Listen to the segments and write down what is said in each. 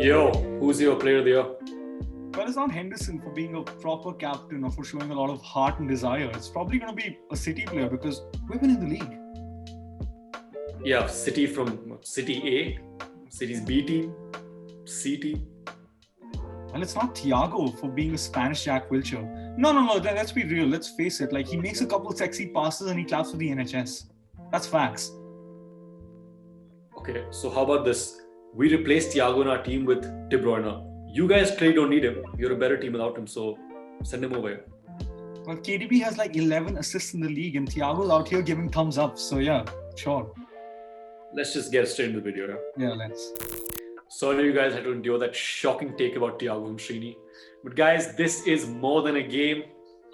Yo, who's your player of the year? Well, it's not Henderson for being a proper captain or for showing a lot of heart and desire. It's probably going to be a City player because we've been in the league. Yeah, City from City A, City's B team, C team. Well, it's not Thiago for being a Spanish Jack Wilshere. No. Let's be real. Let's face it. Like, he makes a couple of sexy passes and he claps for the NHS. That's facts. Okay, so how about this? We replaced Thiago in our team with De Bruyne. You guys clearly don't need him. You're a better team without him, so send him over. Well, KDB has like 11 assists in the league and Thiago's out here giving thumbs up. So yeah, sure. Let's just get straight into the video. Yeah, let's. Sorry you guys had to endure that shocking take about Thiago and Srini. But guys, this is more than a game.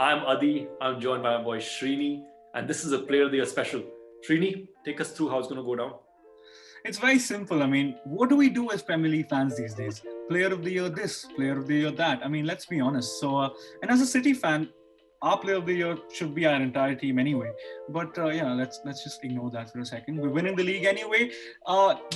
I'm Adi. I'm joined by my boy Srini. And this is a Player of the Year special. Srini, take us through how it's going to go down. It's very simple. I mean, what do we do as Premier League fans these days? Player of the year this, player of the year that. I mean, let's be honest. So, and as a City fan, our player of the year should be our entire team anyway. But let's just ignore that for a second. We win in the league anyway.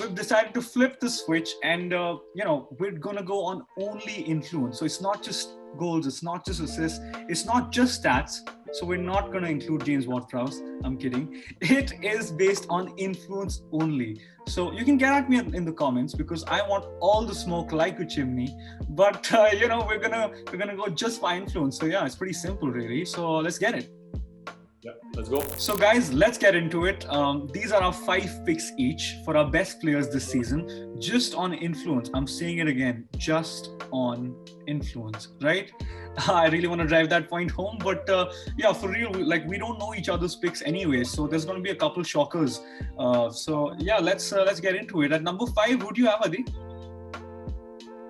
We've decided to flip the switch and, we're going to go on only influence. So it's not just goals, it's not just assists, it's not just stats. So we're not going to include James Ward-Prowse. I'm kidding. It is based on influence only. So you can get at me in the comments because I want all the smoke like a chimney. But we're gonna go just by influence. So yeah, it's pretty simple really. So let's get it. Yeah, let's go. So guys, let's get into it. These are our 5 picks each for our best players this season, just on influence. I'm saying it again, just on influence, right? I really want to drive that point home, but for real, we don't know each other's picks anyway, so there's going to be a couple shockers. Let's get into it. At number 5, who do you have, Adi?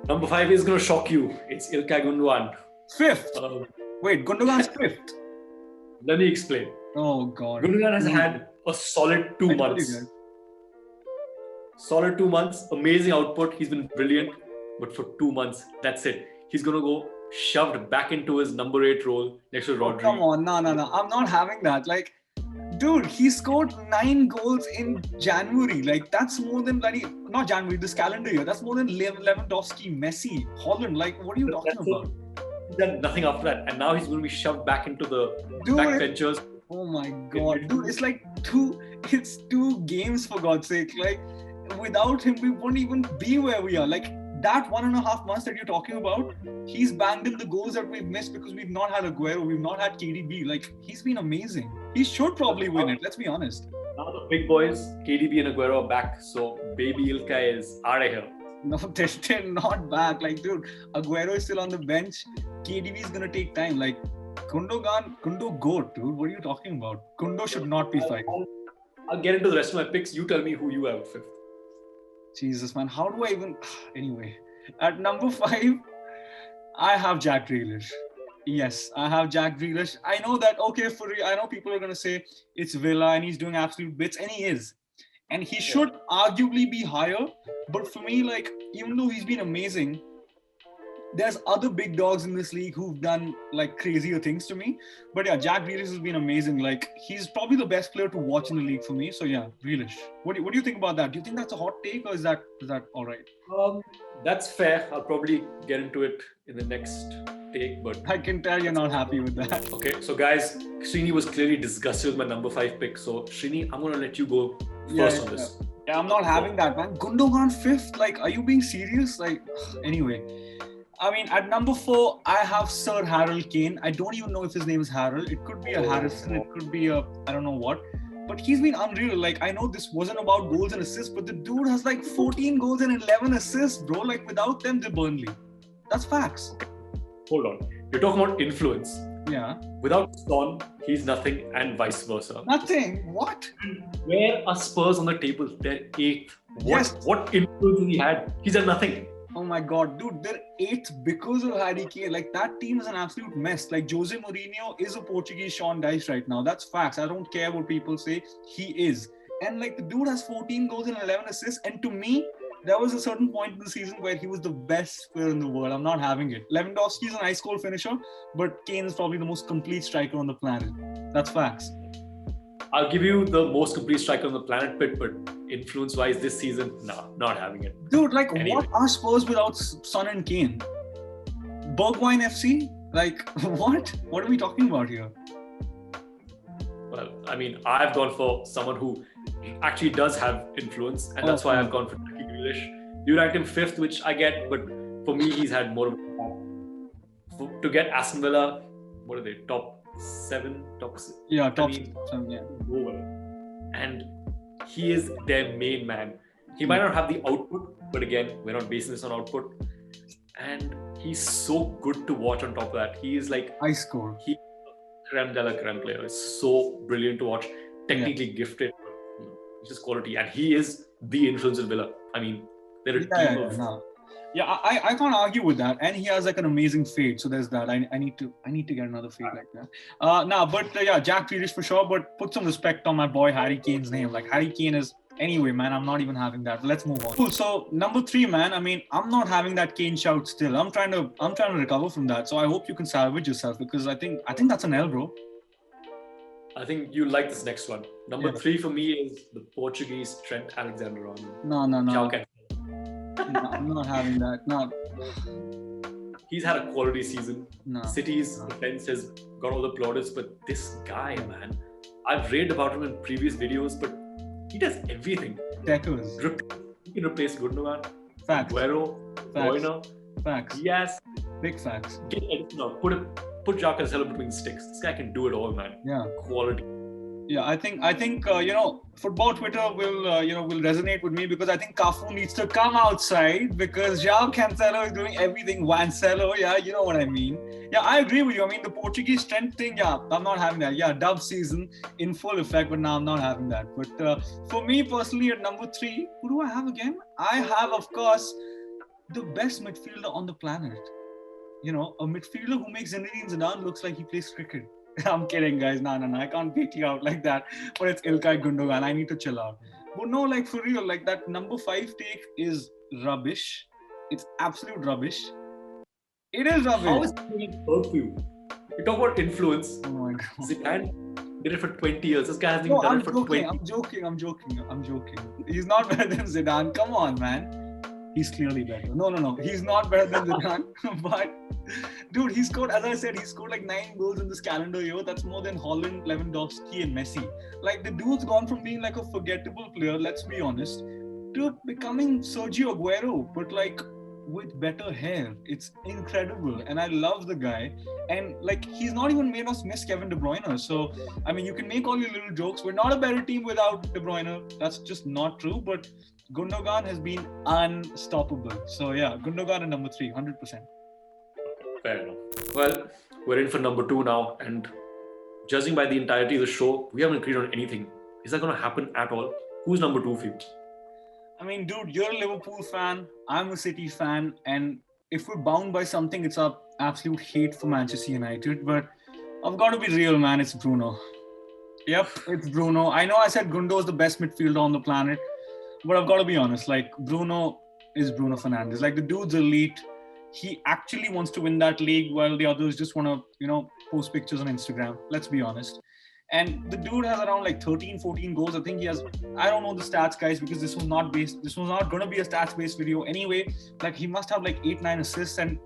Number 5 is going to shock you. It's Ilkay Gundogan. 5th. Wait, Gundogan's 5th. Let me explain. Oh God. Gundogan has had a solid 2 months. Solid 2 months. Amazing output. He's been brilliant. But for 2 months, that's it. He's going to go shoved back into his number 8 role next to Rodri. Oh, come on. No. I'm not having that. Like, dude, he scored 9 goals in January. Like, that's more than not January, this calendar year. That's more than Lewandowski, Messi, Holland. Like, what are you talking about? He's done nothing after that. And now he's going to be shoved back into the backbenchers. Oh my God. Dude, it's like 2 games for God's sake. Like, without him, we won't even be where we are. Like, that 1.5 months that you're talking about, he's banged in the goals that we've missed because we've not had Aguero, we've not had KDB. Like, he's been amazing. He should probably win it, let's be honest. Now the big boys, KDB and Aguero are back, so baby Ilkay is out of here. No, they're not back. Like, dude, Aguero is still on the bench. KDB is gonna take time. Like, Kundo goat, dude. What are you talking about? Kundo should not be 5. I'll get into the rest of my picks. You tell me who you have at 5th. Jesus, man. How do I even... Anyway, at number 5, I have Jack Grealish. Yes, I have Jack Grealish. I know that, I know people are going to say it's Villa and he's doing absolute bits, and he is. And he should arguably be higher. But for me, like, even though he's been amazing, there's other big dogs in this league who've done like crazier things to me. But yeah, Jack Grealish has been amazing. Like, he's probably the best player to watch in the league for me. So yeah, Grealish. What do you think about that? Do you think that's a hot take or is that all right? That's fair. I'll probably get into it in the next take, but I can tell you're not happy with that. Okay, so guys, Srini was clearly disgusted with my number 5 pick. So Srini, I'm gonna let you go first on this. Yeah, I'm not having that, man. Gundogan 5th. Like, are you being serious? Like, anyway. I mean, at number 4, I have Sir Harold Kane. I don't even know if his name is Harold. It could be a Harrison. It could be a, I don't know what. But he's been unreal. Like, I know this wasn't about goals and assists, but the dude has like 14 goals and 11 assists, bro. Like, without them, they're Burnley. That's facts. Hold on. You're talking about influence. Yeah. Without Son, he's nothing, and vice versa. Nothing? What? Where are Spurs on the table? They're 8th. Yes. What influence he had? He's done nothing. Oh my God, dude, they're 8th because of Harry Kane. Like, that team is an absolute mess. Like, Jose Mourinho is a Portuguese Sean Dyche right now. That's facts. I don't care what people say. He is. And like, the dude has 14 goals and 11 assists. And to me, there was a certain point in the season where he was the best player in the world. I'm not having it. Lewandowski is an ice cold finisher, but Kane is probably the most complete striker on the planet. That's facts. I'll give you the most complete striker on the planet, Pitt, but influence-wise this season, nah, not having it. Dude, like, Anyway. what are Spurs without Son and Kane? Bergwijn FC? Like, what? What are we talking about here? Well, I mean, I've gone for someone who actually does have influence, and that's why I've gone for Jackie Grealish. You ranked him 5th, which I get, but for me, he's had more of a to get Aston Villa, what are they, top 7, top 6? Yeah, top I mean, 7, yeah. And he is their main man. He might not have the output, but again, we're not basing this on output. And he's so good to watch on top of that. He is like... I score. He creme de la creme player. It's so brilliant to watch. Technically gifted, but, it's just quality. And he is the influence of Villa. I mean, they're a team of... Yeah, I can't argue with that, and he has like an amazing fade. So there's that. I need to get another fade like that. Yeah, Jack Grealish for sure. But put some respect on my boy Harry Kane's name. Like Harry Kane is anyway, man. I'm not even having that. Let's move on. Cool. So number 3, man. I mean, I'm not having that Kane shout still. I'm trying to recover from that. So I hope you can salvage yourself because I think that's an L, bro. I think you like this next one. Number 3 for me is the Portuguese Trent Alexander-Arnold. No. No, I'm not having that. No. He's had a quality season. No. City's defense has got all the plaudits, but this guy, man, I've read about him in previous videos, but he does everything. Deckers. He can replace Gundogan, Facts. Aguero, Boyna. Facts. Yes. Big facts. Get Edison out. Put Jaka Cancelo between sticks. This guy can do it all, man. Yeah. Quality. Yeah, I think football Twitter will will resonate with me because I think Cafu needs to come outside because João Cancelo is doing everything Cancelo. Yeah, you know what I mean. Yeah, I agree with you. I mean, the Portuguese strength thing. Yeah, I'm not having that. Yeah, dub season in full effect, but now I'm not having that. But for me personally, at number 3, who do I have again? I have, of course, the best midfielder on the planet. You know, a midfielder who makes Zinedine Zidane looks like he plays cricket. I'm kidding, guys. No. I can't beat you out like that. But it's Ilkay Gundogan. I need to chill out. But no, like for real, like that number 5 take is rubbish. It's absolute rubbish. It is rubbish. How is it hurt for you? You talk about influence. Oh my God. Zidane did it for 20 years. This guy hasn't even done it for 20 years. I'm joking. He's not better than Zidane. Come on, man. He's clearly better. No. He's not better than Zidane. But, dude, he scored like 9 goals in this calendar year. That's more than Holland, Lewandowski, and Messi. Like, the dude's gone from being like a forgettable player, let's be honest, to becoming Sergio Aguero, but like with better hair. It's incredible. And I love the guy. And like, he's not even made us miss Kevin De Bruyne. So, I mean, you can make all your little jokes. We're not a better team without De Bruyne. That's just not true. But Gundogan has been unstoppable. So yeah, Gundogan at number 3, 100%. Fair enough. Well, we're in for number 2 now, and judging by the entirety of the show, we haven't agreed on anything. Is that going to happen at all? Who's number 2 for you? I mean, dude, you're a Liverpool fan. I'm a City fan, and if we're bound by something, it's our absolute hate for Manchester United. But I've got to be real, man. It's Bruno. Yep, it's Bruno. I know I said Gundo is the best midfielder on the planet. But I've got to be honest, like Bruno is Bruno Fernandes. Like the dude's elite. He actually wants to win that league while the others just want to, post pictures on Instagram. Let's be honest. And the dude has around like 13, 14 goals. I think he has, I don't know the stats, guys, because this was not going to be a stats-based video anyway. Like he must have like 8, 9 assists. And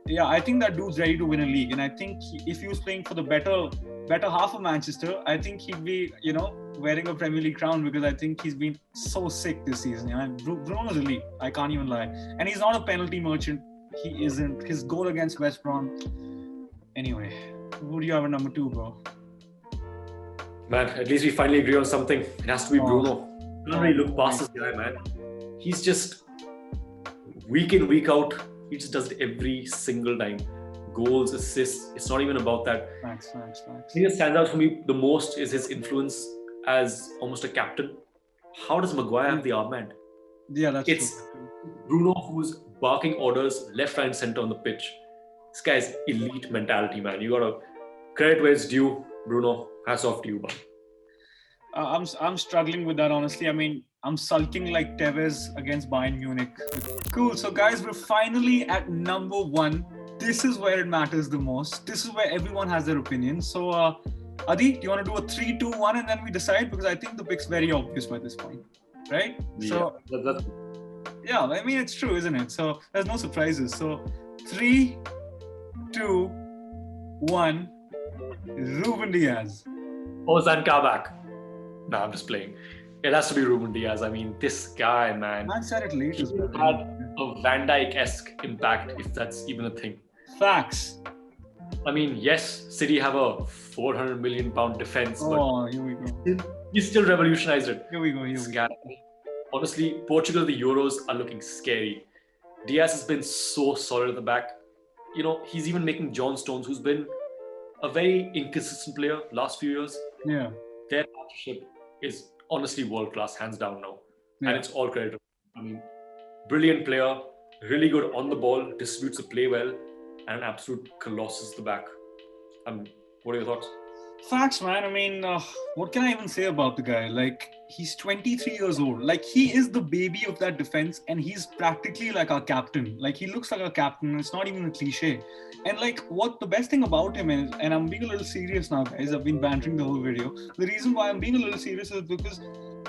yeah, I think that dude's ready to win a league. And I think if he was playing for the better half of Manchester, I think he'd be, wearing a Premier League crown because I think he's been so sick this season. Bruno's elite. I can't even lie. And he's not a penalty merchant. He isn't. His goal against West Brom. Anyway, who do you have at number 2, bro? Man, at least we finally agree on something. It has to be Bruno. I don't really look past this guy, man. He's just week in, week out. He just does it every single time. Goals, assists. It's not even about that. Thanks. The thing that stands out for me the most is his influence as almost a captain. How does Maguire have the armband? Yeah, that's It's true. Bruno who's barking orders left, right, and center on the pitch. This guy's elite mentality, man. You gotta credit where it's due. Bruno, hats off to you, man. I'm struggling with that, honestly. I mean, I'm sulking like Tevez against Bayern Munich. Cool. So, guys, we're finally at number 1. This is where it matters the most. This is where everyone has their opinion. So, Adi, do you want to do a 3-2-1 and then we decide? Because I think the pick's very obvious by this point, right? Yeah, that's yeah, I mean, it's true, isn't it? So there's no surprises. So 3, 2, 1, Ruben Diaz. Ozan Kabak. No, I'm just playing. It has to be Ruben Diaz. I mean, this guy, man. Man said it late He as well. had a Van Dijk-esque impact, if that's even a thing. Facts. I mean, yes, City have a 400 million pound defense, Oh, here we go. but he still revolutionized it. Here we go. This guy. Honestly, Portugal, the Euros are looking scary. Diaz has been so solid at the back. You know, he's even making John Stones, who's been a very inconsistent player last few years. Yeah. Their partnership is honestly world class, hands down now. Yeah. And it's all credit. I mean, brilliant player, really good on the ball, distributes the play well, and an absolute colossus at the back. What are your thoughts? Facts, man. I mean, what can I even say about the guy? Like, he's 23 years old. Like, he is the baby of that defense, and he's practically like our captain. Like, he looks like a captain. It's not even a cliche. And like, what the best thing about him is, and I'm being a little serious now, guys. I've been bantering the whole video. The reason why I'm being a little serious is because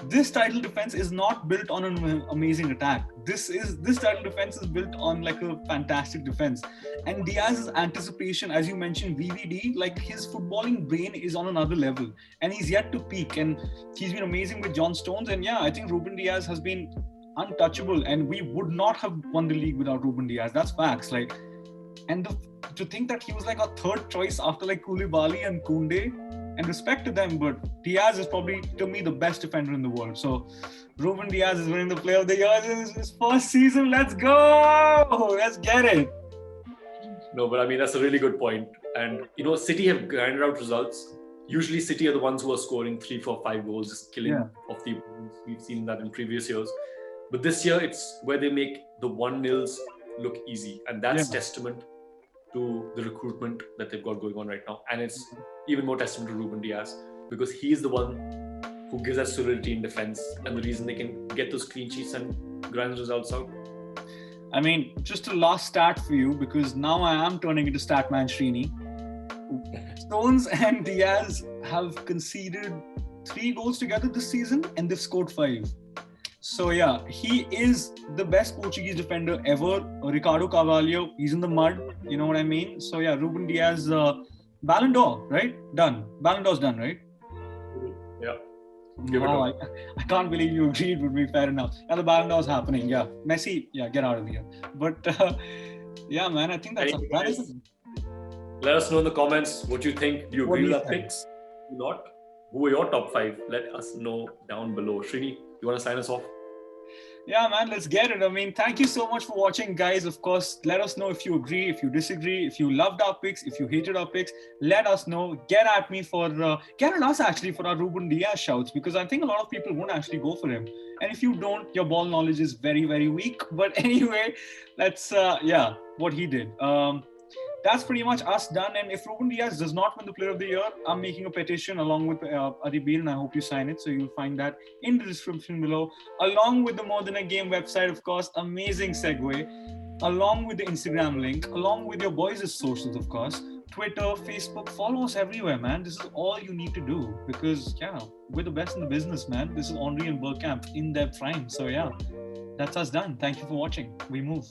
this title defense is not built on an amazing attack. This title defense is built on like a fantastic defense. And Diaz's anticipation, as you mentioned, VVD, like his footballing brain is on another level, and he's yet to peak. And he's been amazing with John Stones. And yeah, I think Ruben Diaz has been untouchable, and we would not have won the league without Ruben Diaz. That's facts. Like, and to think that he was like our third choice after like Koulibaly and Koundé. And respect to them, but Diaz is probably, to me, the best defender in the world. So Ruben Diaz is winning the Player of the Year in his first season. Let's go! Let's get it. No, but I mean, that's a really good point. And, you know, City have grinded out results. Usually City are the ones who are scoring 3, 4, 5 goals, just killing off the opponents. We've seen that in previous years. But this year, it's where they make the 1-0s look easy. And that's testament to the recruitment that they've got going on right now. And it's even more testament to Ruben Diaz, because he's the one who gives that solidity in defense and the reason they can get those clean sheets and grind the results out. I mean, just a last stat for you, because now I am turning into Statman Srini. Stones and Diaz have conceded 3 goals together this season, and they've scored 5. So yeah, he is the best Portuguese defender ever. Ricardo Carvalho, he's in the mud. You know what I mean? So yeah, Ruben Diaz, Ballon d'Or, right? Done. Ballon d'Or's done, right? Yeah. Wow, I can't believe you agreed with me. Fair enough. Yeah, the Ballon d'Or's happening. Yeah. Messi, yeah, get out of here. But yeah, man, I think that is. Let us know in the comments what you think. Do you agree with our picks? Do you not? Who are your top 5? Let us know down below. Srini, you want to sign us off? Yeah, man, let's get it. I mean, thank you so much for watching, guys. Of course, let us know if you agree, if you disagree, if you loved our picks, if you hated our picks. Let us know. Get at me get at us actually for our Ruben Diaz shouts, because I think a lot of people won't actually go for him. And if you don't, your ball knowledge is very, very weak. But anyway, let's, what he did. That's pretty much us done. And if Ruben Diaz does not win the Player of the Year, I'm making a petition along with Adi Beer, and I hope you sign it. So you'll find that in the description below, along with the More Than a Game website, of course. Amazing segue. Along with the Instagram link, along with your boys' socials, of course. Twitter, Facebook, follow us everywhere, man. This is all you need to do, because, yeah, we're the best in the business, man. This is Henry and Bergkamp in their prime. So, yeah, that's us done. Thank you for watching. We move.